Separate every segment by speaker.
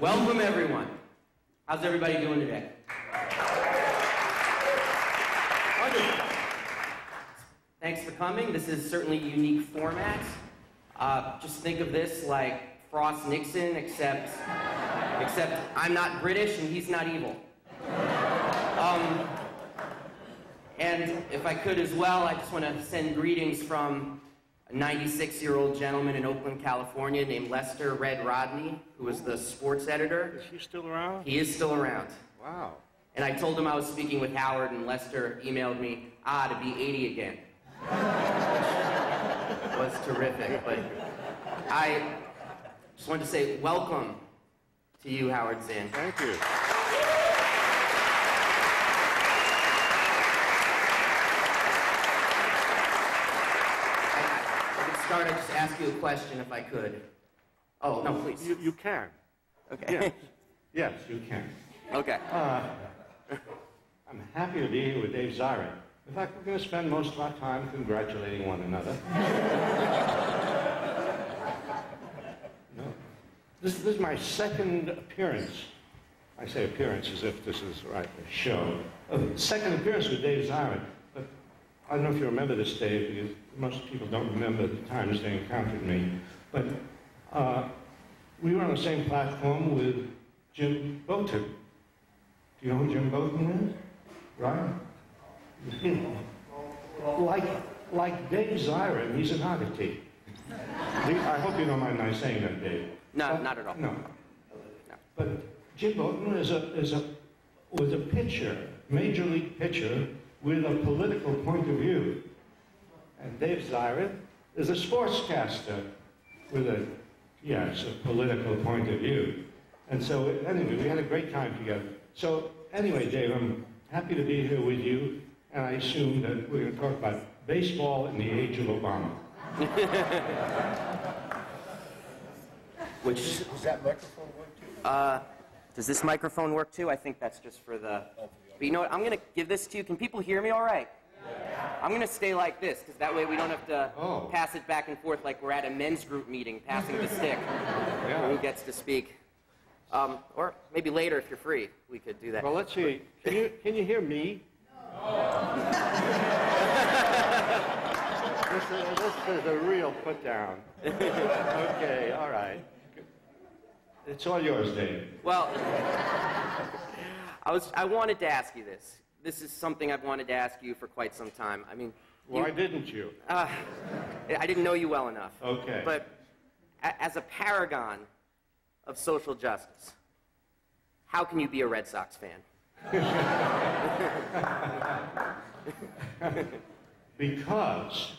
Speaker 1: Welcome, everyone. How's everybody doing today? Wonderful. Thanks for coming. This is certainly a unique format. Just think of this like Frost Nixon, except I'm not British and he's not evil. And if I could as well, I just want to send greetings from a 96-year-old gentleman in Oakland, California named Lester Red Rodney, who was the sports editor.
Speaker 2: Is he still around?
Speaker 1: He is still around.
Speaker 2: Wow.
Speaker 1: And I told him I was speaking with Howard, and Lester emailed me, to be 80 again. It was terrific, but I just wanted to say welcome to you, Howard Zinn.
Speaker 2: Thank you.
Speaker 1: I just ask you a question if I could. Oh, no, please.
Speaker 2: You can.
Speaker 1: Okay.
Speaker 2: Yes. Yes, you can.
Speaker 1: Okay.
Speaker 2: I'm happy to be here with Dave Zirin. In fact, we're going to spend most of our time congratulating one another. No. This is my second appearance. I say appearance as if this is right, a show. Second appearance with Dave Zirin. But I don't know if you remember this, Dave, because most people don't remember the times they encountered me. But we were on the same platform with Jim Bolton. Do you know who Jim Bolton is? Right? Like Dave Zirin, he's an oddity. I hope you don't mind my saying that, Dave.
Speaker 1: No, not at all.
Speaker 2: No. But Jim Bolton was a pitcher, major league pitcher, with a political point of view. And Dave Zirin is a sportscaster with a political point of view. And so, anyway, we had a great time together. So, anyway, Dave, I'm happy to be here with you, and I assume that we're going to talk about baseball in the age of Obama.
Speaker 3: Does that microphone work too?
Speaker 1: Does this microphone work too? I think that's just for the... But you know what? I'm going to give this to you. Can people hear me all right? Yeah. I'm going to stay like this, because that way we don't have to pass it back and forth like we're at a men's group meeting, passing the stick. Yeah. Who gets to speak. Or maybe later, if you're free, we could do that.
Speaker 2: Well, let's see. Can you hear me? No. This is a real put down. Okay, all right. It's all yours, Dave.
Speaker 1: Well, I wanted to ask you this. This is something I've wanted to ask you for quite some time. I mean,
Speaker 2: why didn't you?
Speaker 1: I didn't know you well enough.
Speaker 2: Okay.
Speaker 1: But as a paragon of social justice, how can you be a Red Sox fan?
Speaker 2: Because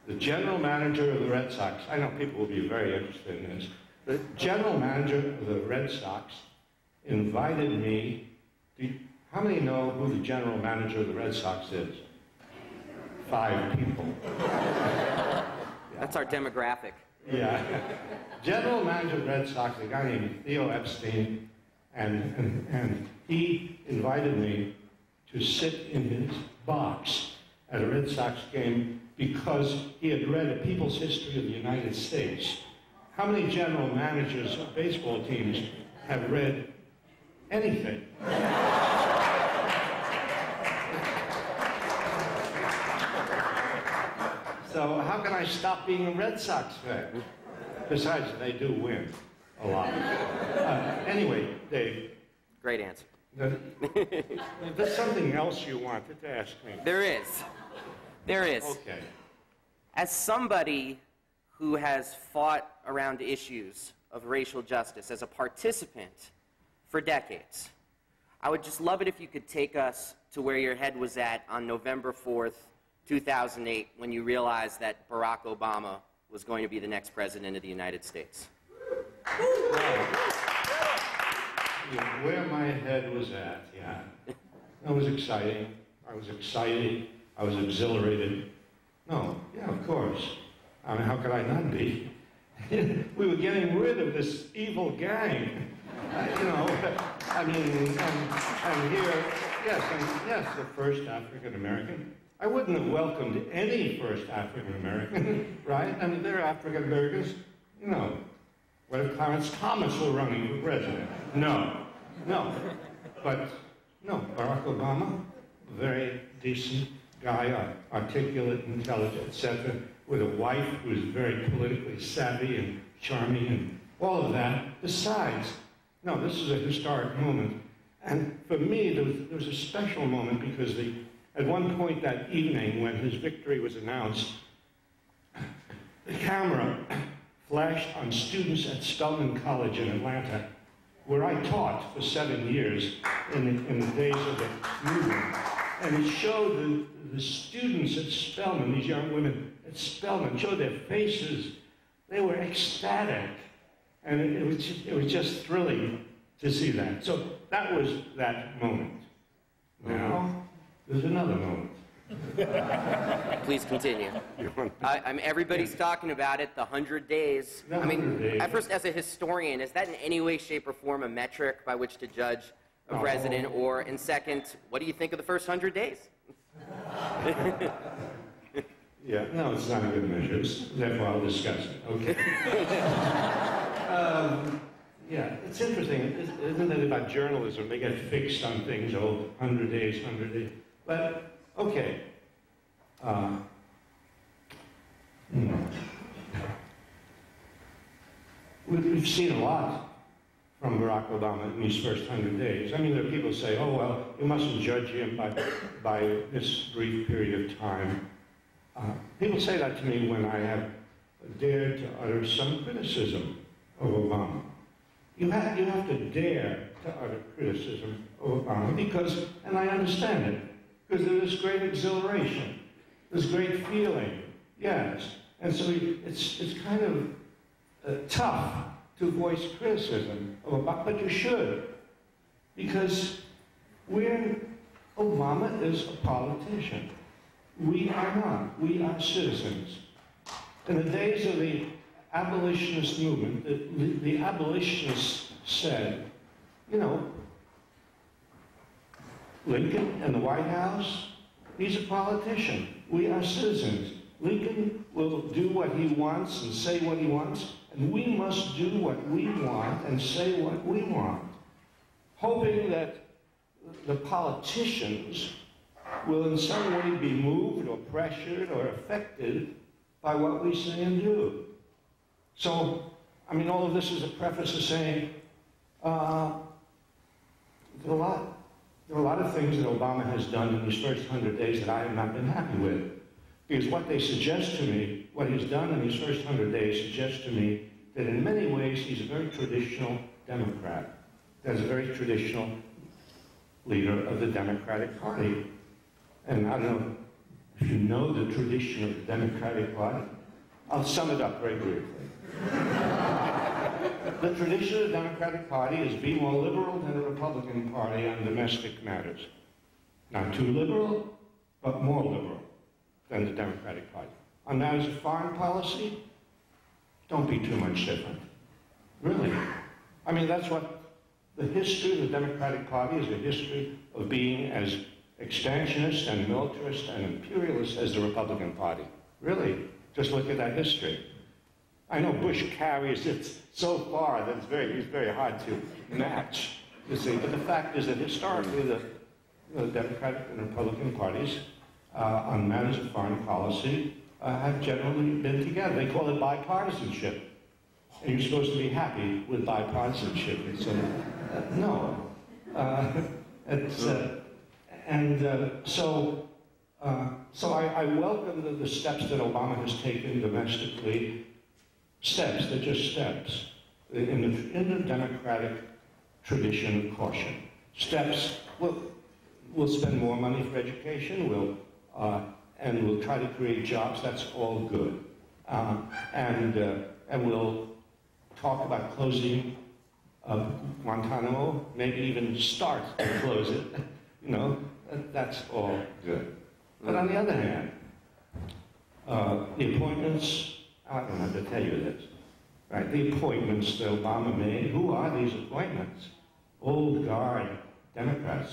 Speaker 2: the general manager of the Red Sox, I know people will be very interested in this, the general manager of the Red Sox invited me. How many know who the general manager of the Red Sox is? 5 people.
Speaker 1: That's our demographic.
Speaker 2: Yeah. General manager of the Red Sox, a guy named Theo Epstein, and he invited me to sit in his box at a Red Sox game because he had read A People's History of the United States. How many general managers of baseball teams have read anything? So how can I stop being a Red Sox fan? Besides, they do win a lot. Anyway, Dave.
Speaker 1: Great answer.
Speaker 2: There's something else you wanted to ask me.
Speaker 1: There is. There is.
Speaker 2: Okay.
Speaker 1: As somebody who has fought around issues of racial justice as a participant for decades, I would just love it if you could take us to where your head was at on November 4th, 2008, when you realized that Barack Obama was going to be the next president of the United States.
Speaker 2: Where my head was at, yeah. That was exciting. I was excited. I was exhilarated. No, yeah, of course. I mean, how could I not be? We were getting rid of this evil gang. You know, I mean, and here, yes, the first African-American. I wouldn't have welcomed any first African-American, right? I mean, they're African-Americans, you know. What if Clarence Thomas were running for president? No. But no, Barack Obama, a very decent guy, articulate, intelligent, etc., with a wife who is very politically savvy and charming and all of that. Besides, no, this is a historic moment. And for me, there was a special moment because at one point that evening when his victory was announced, the camera flashed on students at Spelman College in Atlanta, where I taught for 7 years in the days of the movement. And it showed the students at Spelman, these young women at Spelman, showed their faces. They were ecstatic. And it was just thrilling to see that. So that was that moment. Now, there's another moment.
Speaker 1: Please continue. Everybody's talking about it, the 100 days. I mean, at first, as a historian, is that in any way, shape, or form a metric by which to judge a president? Or, and second, what do you think of the first 100 days?
Speaker 2: Yeah, no, it's not a good measure. Therefore, I'll discuss it. Okay. Yeah, it's interesting, isn't it, about journalism? They get fixed on things, 100 days, 100 days. But, okay. We've seen a lot from Barack Obama in these first 100 days. I mean, there are people who say, oh, well, you mustn't judge him by this brief period of time. People say that to me when I have dared to utter some criticism of Obama. You have to dare to utter criticism of Obama because, and I understand it, because there is great exhilaration, there's great feeling, yes. And so it's kind of tough to voice criticism of Obama, but you should, because Obama is a politician. We are not. We are citizens. In the days of the abolitionist movement, the abolitionists said, you know, Lincoln and the White House, he's a politician. We are citizens. Lincoln will do what he wants and say what he wants, and we must do what we want and say what we want, hoping that the politicians will in some way be moved or pressured or affected by what we say and do. So, I mean, all of this is a preface to saying there are a lot of things that Obama has done in these first 100 days that I have not been happy with. Because what they suggest to me, what he's done in these first 100 days suggests to me that in many ways he's a very traditional Democrat. There's a very traditional leader of the Democratic Party. And I don't know if you know the tradition of the Democratic Party. I'll sum it up very briefly. The tradition of the Democratic Party is be more liberal than the Republican Party on domestic matters. Not too liberal, but more liberal than the Democratic Party. On matters of foreign policy, don't be too much different. Really. I mean, that's what the history of the Democratic Party is, a history of being as expansionist and militarist and imperialist as the Republican Party. Really. Just look at that history. I know Bush carries it so far that it's very hard to match, you see. But the fact is that historically the Democratic and Republican parties on matters of foreign policy have generally been together. They call it bipartisanship. And you're supposed to be happy with bipartisanship. It's no. So I welcome the steps that Obama has taken domestically. Steps, they're just steps in the Democratic tradition of caution. Steps, we'll spend more money for education, and we'll try to create jobs. That's all good. And we'll talk about closing Guantanamo, maybe even start to close it. You know, that's all good. But on the other hand, the appointments, I don't have to tell you this, right? The appointments that Obama made, who are these appointments? Old guard Democrats